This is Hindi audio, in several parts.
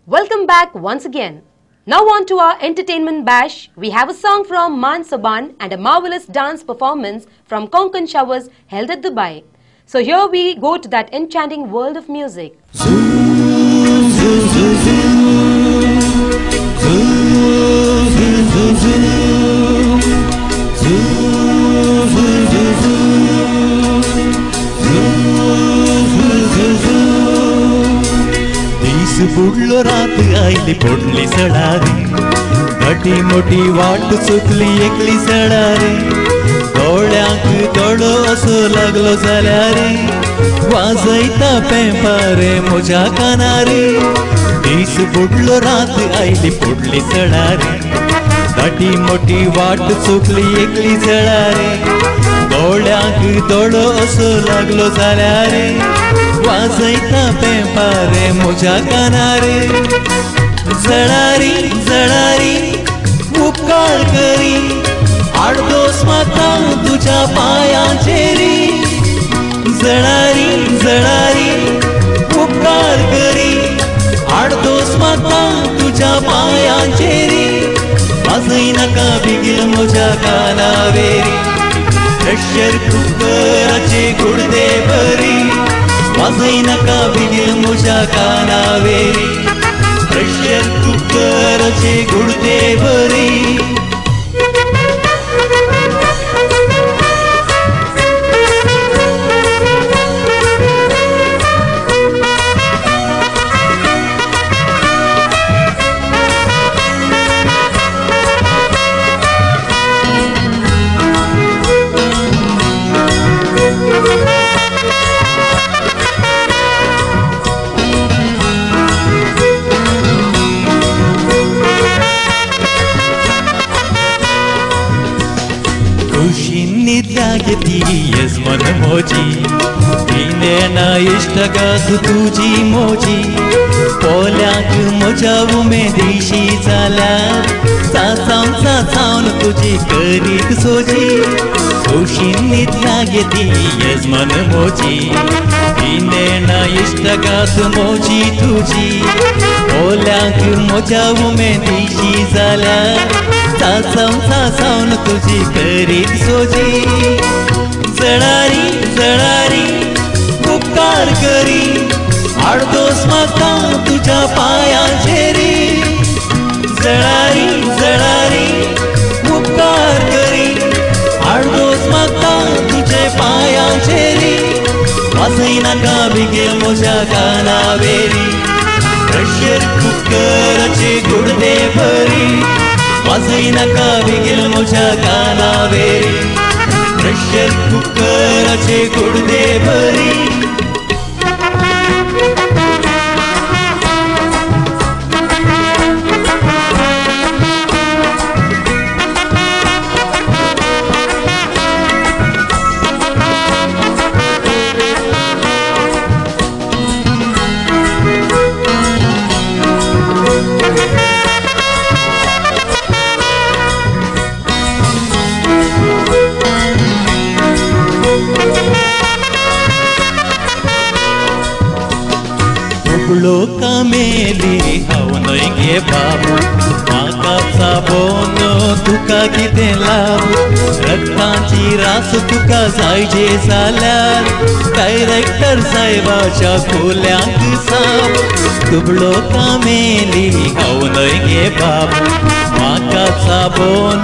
Welcome back once again. Now on to our entertainment bash. We have a song from Man Saban and a marvelous dance performance from Konkan Showers held at Dubai. So here we go to that enchanting world of music. बुडलो रात आईली पोटली सडारी मोठी मोठी वाट चुकली एकली सडारी डोळ्यांक दोळो असो लागलो जाल्यार वाजयता पेंपारे म्हज्या कानारी दीस बुडलो रात आईली पोटली सडारी मोठी मोठी वाट चुकली एकली सडारी डोळ्यांक दोळो असो लागलो जाल्यार वाजयता पेंपारे म्हज्या कानारे जळारी जळारी उपकार करी आडदोस म्हाका तुज्या पांयांचेरी जळारी जळारी उपकार करी आडदोस म्हाका तुज्या पांयांचेरी वाजय नाका बेगीन म्हज्या कानावेरी प्रेशर कुकराचे कुडदे भरी वाजय नाका बेगीन म्हज्या कानावेरी प्रेशर कुकराचे कुडदे भरी यजमान मोजी ना इश्टगात तुजी मोजी पोल्यांक म्हज्या उमेदीशी जाल्यार सासावन सासावन तुजी करीत सोजी खुशींतल्या येती यजमान मोजी ना इश्टगात मोजी तुजी पोल्यांक म्हज्या उमेदीशी जाल्यार सासावन सासावन तुजी करीत सोजी जळारी जळारी उपकार करी आडदोस म्हाका तुज्या पांयांचेरी जळारी जळारी उपकार करी आडदोस म्हाका तुजे पांयांचेरी वाजय नाका बेगीन म्हज्या कानावेरी प्रेशर कुकराचे कुडदे भरी वाजय नाका बेगीन म्हज्या कानावेरी प्रेशर कुकराचे कुडदे भरी लोका मेली हांव न्हय गे बाबू म्हाका साबोन तुका कितें लाभ रक्ताची रास तुका जायजे जाल्यार डायरेक्टर साहेबाच्या खोल्यांक साप तुबलो कामेली हांव न्हय गे बाबू म्हाका साबोन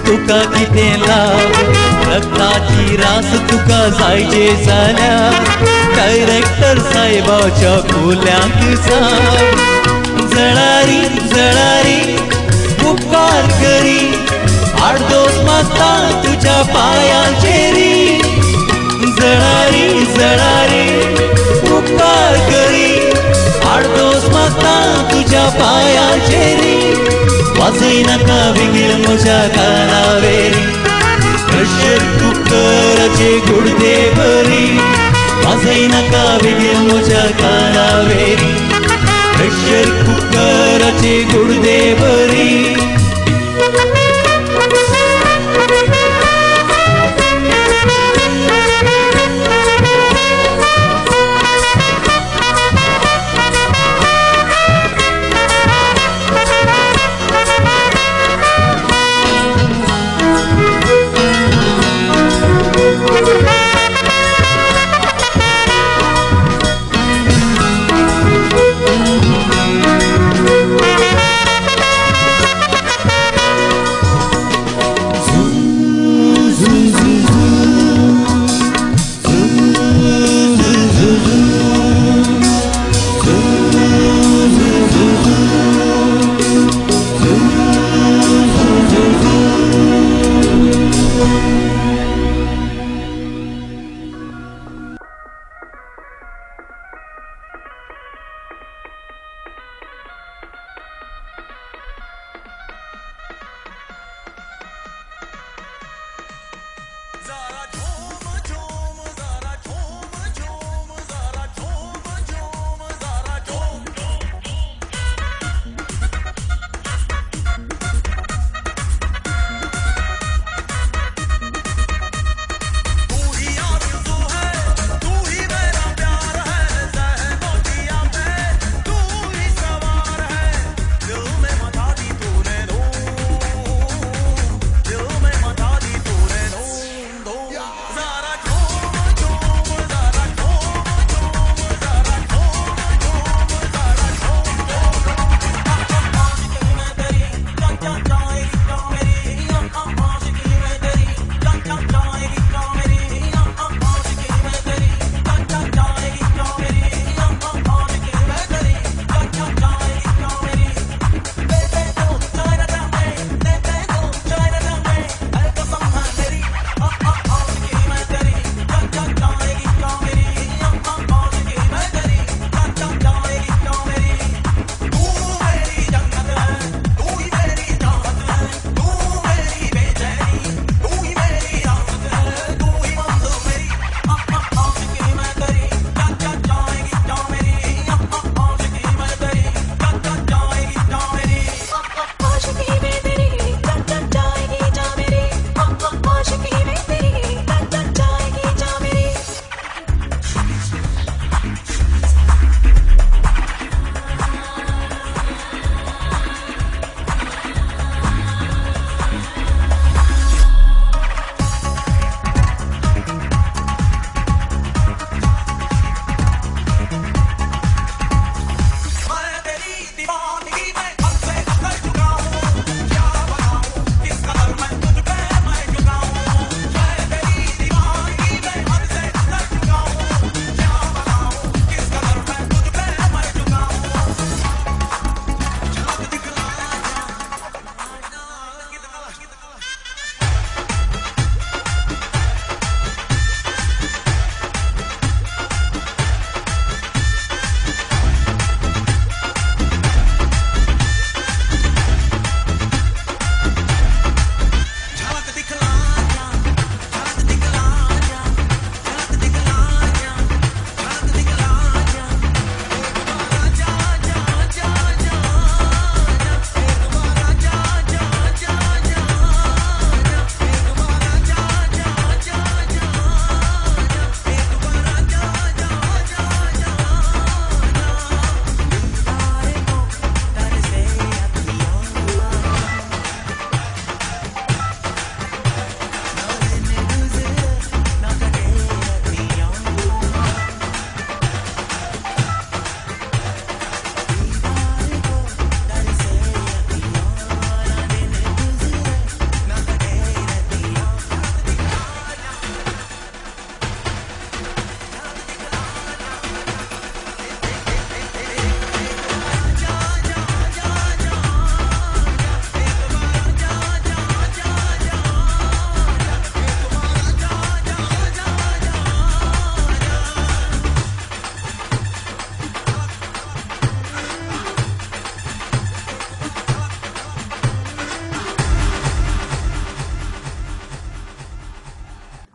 तुका कितें लाभ रक्ताची रास तुका जायजे जाल्यार डायरेक्टर साहेबाच्या खोल्यांक साप जळारी जळारी उपकार करी आडदोस म्हाका तुज्या पांयांचेरी जळारी जळारी उपकार करी आडदोस म्हाका तुज्या पांयांचेरी वाजय नाका बेगीन म्हज्या कानावेरी प्रेशर कुकराचे कुडदे भरी वाजय नाका बेगीन म्हज्या कानावेरी प्रेशर कुकराचे कुडदे भरी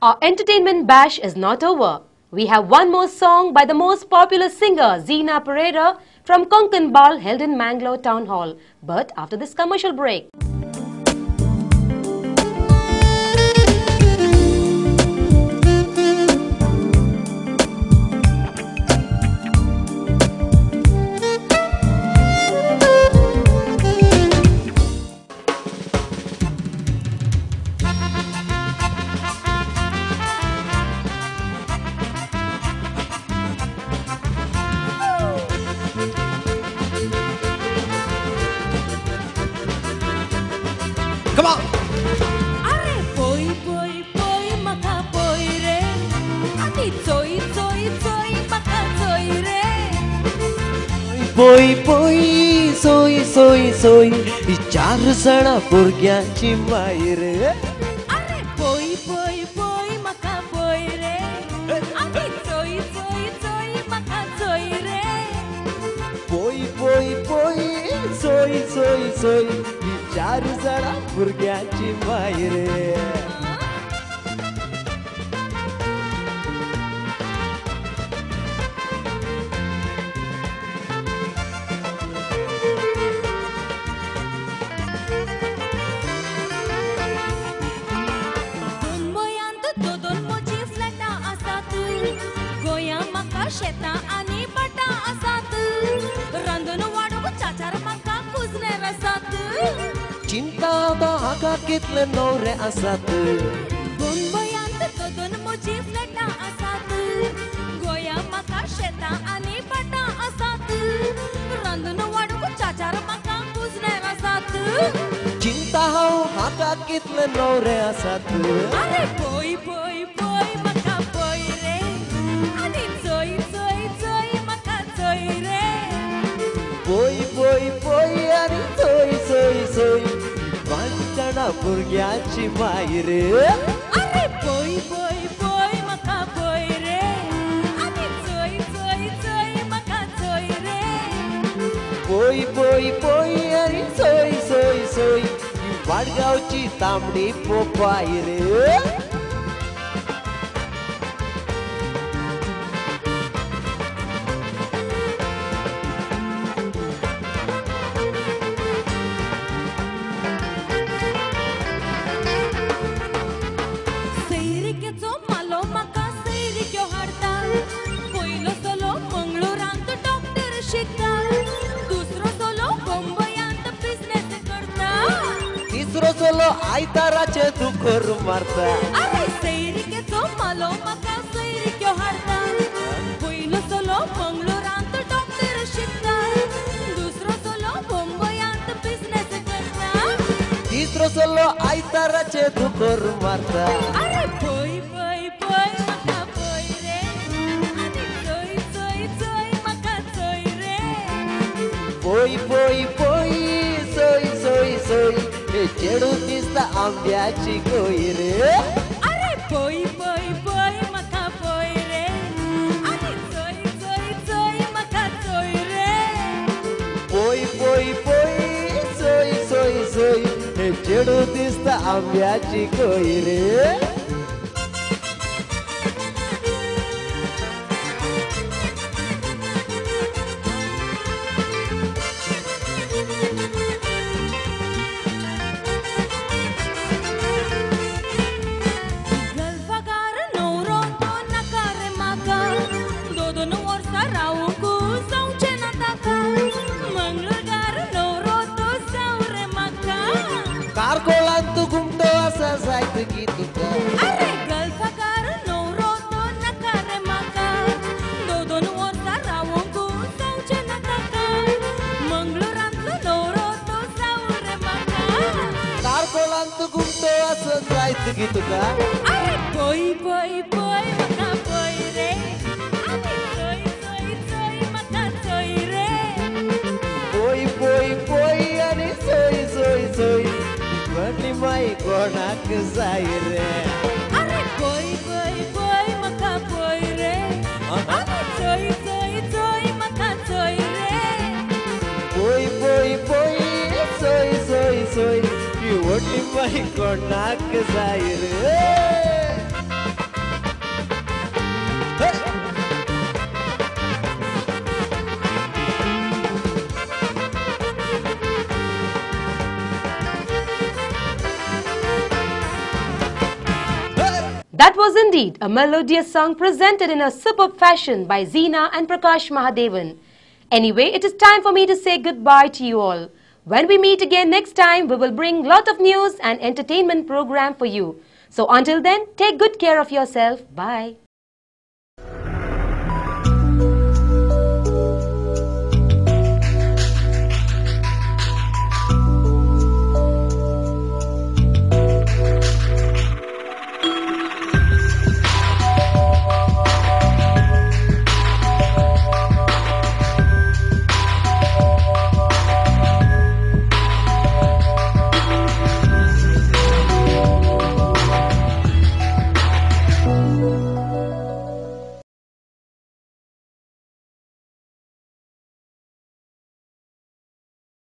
Our entertainment bash is not over. We have one more song by the most popular singer, Zina Pereira, from Konkan Bal held in Mangalore Town Hall. But after this commercial break. Come on! Are poi poi poi maka poi re, ani choi choi choi maka choi re. पोई पोई सोई सोई सोई ही चार सणा भुरग्यांची माई रे Are poi poi poi maka poi re, ani choi choi choi maka choi re. पोई पोई पोई सोई सोई सोई ही चार सणा भुरग्यांची माई रे शेता आणि बटा आसात रांदून वाडूक चाचार म्हाका कुजने रसात चिंता हाका कितले नवरे आसात गोंयत दोन मोजी फ्लॅटा आसात गोंया म्हाका शेता आणि बटा आसात रांदून वाडूक चाचार म्हाका कुजने रसात चिंता हाका कितले नवरे आसात अरे पोय पोय पोय म्हाका पोय रे आणि चोय चोय चोय म्हाका चोय रे पोई पोई पोई आणि सोई सोई सोई वांचणा भुरग्यांची माई रे अरे पोय पोय पोय म्हाका पोय रे आणि चोय चोय चोय म्हाका चोय रे पोई पोई पोई आणि सोई सोई सोई ही वाडगावची तांबडी पोपाई रे सैरिकेचो मालो म्हाका सैरिक्यो हाडटा पयलो सोलो मंगळुरांत डॉक्टर शिकता दुसरो सोलो मुंबयांत बिझनेस करता तिसरो सोलो आयताराचे दुखोर मारता अरे सैरिकेचो मालो म्हाका सैरिक्यो हाडता पयलो सोलो मंगळुरांत डॉक्टर शिकता दुसरो सोलो मुंबयांत बिझनेस करता तिसरो सोलो आयताराचे दुखोर मारता अरे पोय पोय पोय म्हाका पोय रे आणि चोय चोय चोय म्हाका चोय रे पोई पोई पोई सोई सोई सोई हे चेडू दिसता आंब्याची कोई रे अरे पोय पोय पोय म्हाका पोय रे आणि चोय चोय चोय म्हाका चोय रे पोई पोई पोई सोई सोई सोई हे चेडू दिसता आंब्याची कोई रे गल्फगार नवरो तो नाका रे म्हाका दोन वर्सां रावूंक जावचें ना ताका मंगळगार नवरो तो जाव रे म्हाका कारकोळांत तू घुमतो असा जायत की तुका अरे गल्फगार नवरो तो नाका रे म्हाका दोन वर्सां रावूंक जावचें ना ताका मंगळुरांतलो नवरो तो जाव रे म्हाका कारकोळांत तू घुमतो असं जायत की तुका अरे पोय पोय पोय म्हाका पोय रे आणि चोय चोय चोय म्हाका चोय रे पोई पोई पोई आणि सोई सोई सोई म्हटली माई कोणाक जाय रे अरे पोय पोय पोय म्हाका पोय रे आणि चोय चोय चोय म्हाका चोय रे पोई पोई पोई सोई सोई सोई ही व्हडली माई कोणाक जाय रे That was indeed a melodious song presented in a superb fashion by Zeena and Prakash Mahadevan. Anyway, it is time for me to say goodbye to you all. When we meet again next time, we will bring lot of news and entertainment program for you. So until then, take good care of yourself. Bye.